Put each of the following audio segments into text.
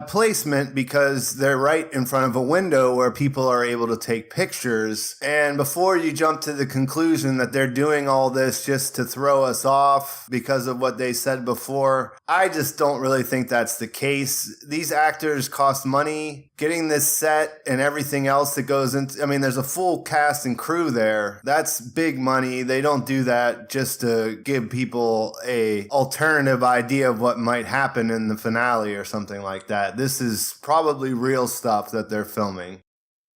placement because they're right in front of a window where people are able to take pictures. And before you jump to the conclusion that they're doing all this just to throw us off because of what they said before, I just don't really think that's the case. These actors cost money. Getting this set and everything else that goes into, I mean, there's a full cast and crew there. That's big money. They don't do that just to give people a alternative idea of what might happen in the finale or something like that. This is probably real stuff that they're filming.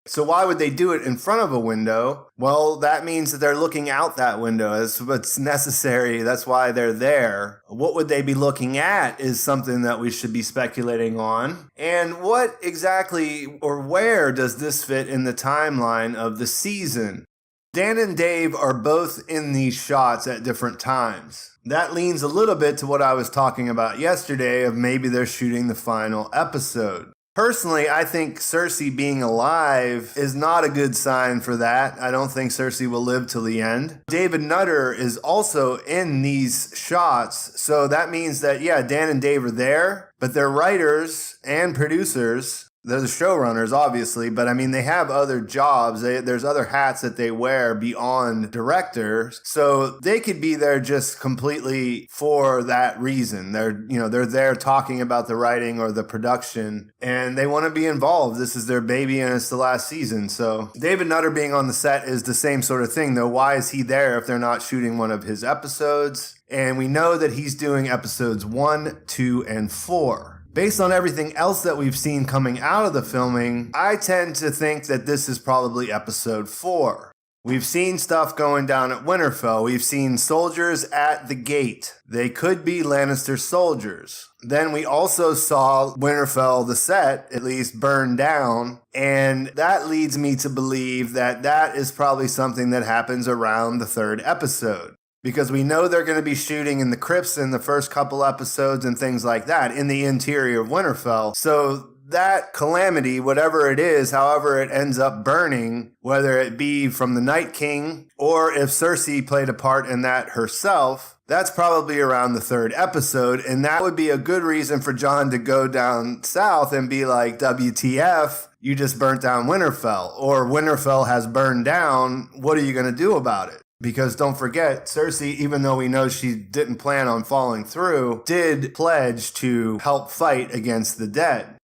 So why would they do it in front of a window? Well, that means that they're looking out that window. That's what's necessary. That's why they're there. What would they be looking at is something that we should be speculating on. And what exactly or where does this fit in the timeline of the season? Dan and Dave are both in these shots at different times. That leans a little bit to what I was talking about yesterday of maybe they're shooting the final episode. Personally, I think Cersei being alive is not a good sign for that. I don't think Cersei will live till the end. David Nutter is also in these shots, so that means that, yeah, Dan and Dave are there, but they're writers and producers. They're the showrunners, obviously, but I mean, they have other jobs. There's other hats that they wear beyond directors. So they could be there just completely for that reason. They're there talking about the writing or the production, and they want to be involved. This is their baby and it's the last season. So David Nutter being on the set is the same sort of thing, though. Why is he there if they're not shooting one of his episodes? And we know that he's doing episodes 1, 2, and 4. Based on everything else that we've seen coming out of the filming, I tend to think that this is probably episode 4. We've seen stuff going down at Winterfell. We've seen soldiers at the gate. They could be Lannister soldiers. Then we also saw Winterfell, the set, at least, burn down. And that leads me to believe that that is probably something that happens around the 3rd episode. Because we know they're going to be shooting in the crypts in the first couple episodes and things like that in the interior of Winterfell. So that calamity, whatever it is, however it ends up burning, whether it be from the Night King or if Cersei played a part in that herself, that's probably around the 3rd episode. And that would be a good reason for Jon to go down south and be like, WTF, you just burnt down Winterfell. Or Winterfell has burned down. What are you going to do about it? Because don't forget, Cersei, even though we know she didn't plan on following through, did pledge to help fight against the dead.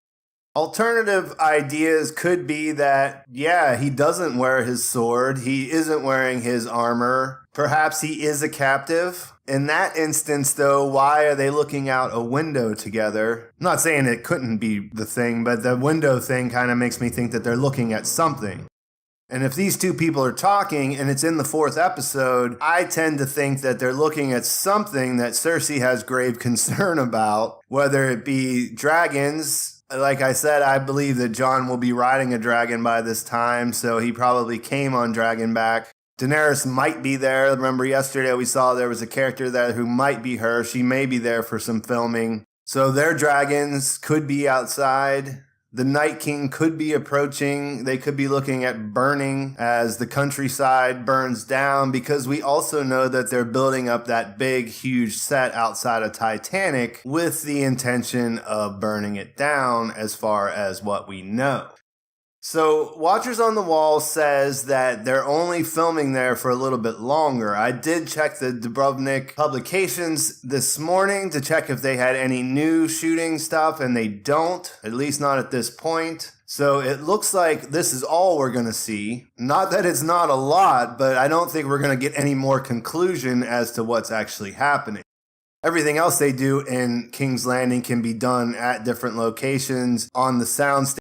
Alternative ideas could be that, yeah, he doesn't wear his sword. He isn't wearing his armor. Perhaps he is a captive. In that instance, though, why are they looking out a window together? I'm not saying it couldn't be the thing, but the window thing kind of makes me think that they're looking at something. And if these two people are talking and it's in the 4th episode, I tend to think that they're looking at something that Cersei has grave concern about, whether it be dragons. Like I said, I believe that Jon will be riding a dragon by this time, so he probably came on dragonback. Daenerys might be there. Remember yesterday we saw there was a character there who might be her. She may be there for some filming. So their dragons could be outside. The Night King could be approaching. They could be looking at burning as the countryside burns down, because we also know that they're building up that big, huge set outside of Titanic with the intention of burning it down as far as what we know. So Watchers on the Wall says that they're only filming there for a little bit longer. I did check the Dubrovnik publications this morning to check if they had any new shooting stuff, and they don't, at least not at this point. So it looks like this is all we're going to see. Not that it's not a lot, but I don't think we're going to get any more conclusion as to what's actually happening. Everything else they do in King's Landing can be done at different locations on the soundstage.